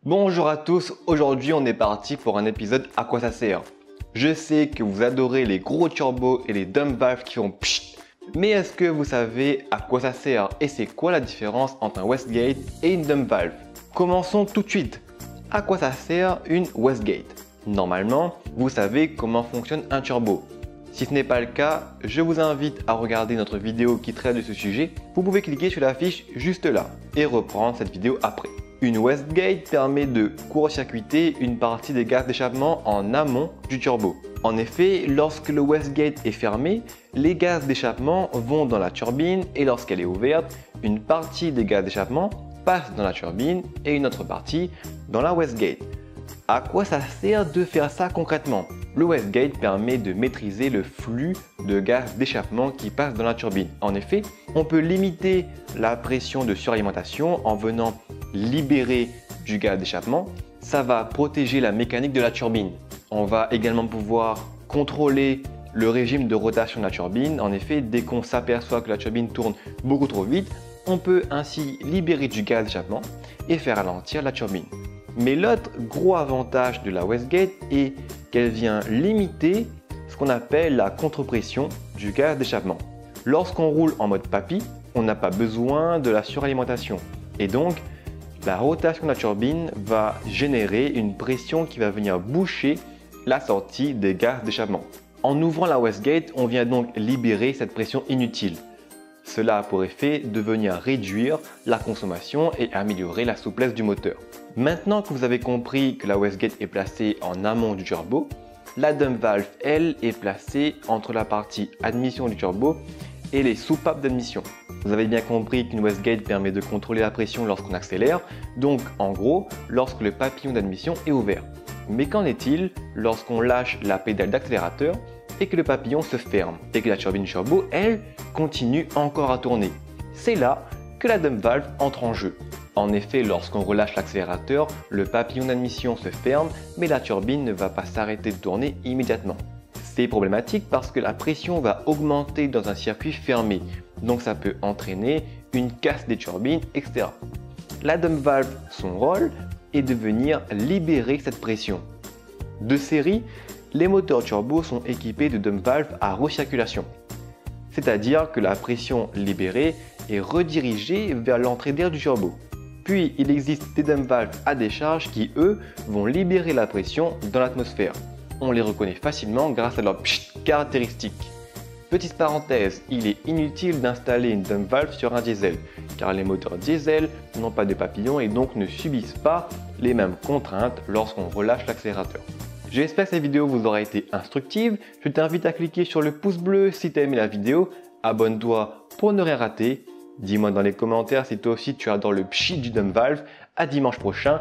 Bonjour à tous, aujourd'hui on est parti pour un épisode à quoi ça sert. Je sais que vous adorez les gros turbos et les dump valves qui font pshht, mais est-ce que vous savez à quoi ça sert et c'est quoi la différence entre un wastegate et une dump valve? Commençons tout de suite. À quoi ça sert une wastegate? Normalement, vous savez comment fonctionne un turbo. Si ce n'est pas le cas, je vous invite à regarder notre vidéo qui traite de ce sujet. Vous pouvez cliquer sur la fiche juste là et reprendre cette vidéo après. Une wastegate permet de court-circuiter une partie des gaz d'échappement en amont du turbo. En effet, lorsque le wastegate est fermé, les gaz d'échappement vont dans la turbine et lorsqu'elle est ouverte, une partie des gaz d'échappement passe dans la turbine et une autre partie dans la wastegate. À quoi ça sert de faire ça concrètement? Le wastegate permet de maîtriser le flux de gaz d'échappement qui passe dans la turbine. En effet, on peut limiter la pression de suralimentation en venant libérer du gaz d'échappement. Ça va protéger la mécanique de la turbine. On va également pouvoir contrôler le régime de rotation de la turbine. En effet, dès qu'on s'aperçoit que la turbine tourne beaucoup trop vite, on peut ainsi libérer du gaz d'échappement et faire ralentir la turbine. Mais l'autre gros avantage de la wastegate est qu'elle vient limiter ce qu'on appelle la contre-pression du gaz d'échappement. Lorsqu'on roule en mode papy, on n'a pas besoin de la suralimentation et donc la rotation de la turbine va générer une pression qui va venir boucher la sortie des gaz d'échappement. En ouvrant la wastegate, on vient donc libérer cette pression inutile. Cela a pour effet de venir réduire la consommation et améliorer la souplesse du moteur. Maintenant que vous avez compris que la wastegate est placée en amont du turbo, la dump valve, elle, est placée entre la partie admission du turbo et les soupapes d'admission. Vous avez bien compris qu'une wastegate permet de contrôler la pression lorsqu'on accélère, donc en gros, lorsque le papillon d'admission est ouvert. Mais qu'en est-il lorsqu'on lâche la pédale d'accélérateur et que le papillon se ferme et que la turbine turbo, elle, continue encore à tourner? C'est là que la dump valve entre en jeu. En effet, lorsqu'on relâche l'accélérateur, le papillon d'admission se ferme, mais la turbine ne va pas s'arrêter de tourner immédiatement. C'est problématique parce que la pression va augmenter dans un circuit fermé, donc ça peut entraîner une casse des turbines, etc. La dump valve, son rôle est de venir libérer cette pression. De série, les moteurs turbo sont équipés de dump valves à recirculation, c'est-à-dire que la pression libérée est redirigée vers l'entrée d'air du turbo. Puis il existe des dump valves à décharge qui, eux, vont libérer la pression dans l'atmosphère. On les reconnaît facilement grâce à leurs caractéristiques. Petite parenthèse, il est inutile d'installer une dump valve sur un diesel, car les moteurs diesel n'ont pas de papillon et donc ne subissent pas les mêmes contraintes lorsqu'on relâche l'accélérateur. J'espère que cette vidéo vous aura été instructive. Je t'invite à cliquer sur le pouce bleu si tu as aimé la vidéo. Abonne-toi pour ne rien rater. Dis-moi dans les commentaires si toi aussi tu adores le pchit du dump valve. À dimanche prochain.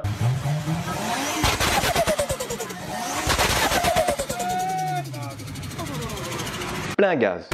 Plein gaz.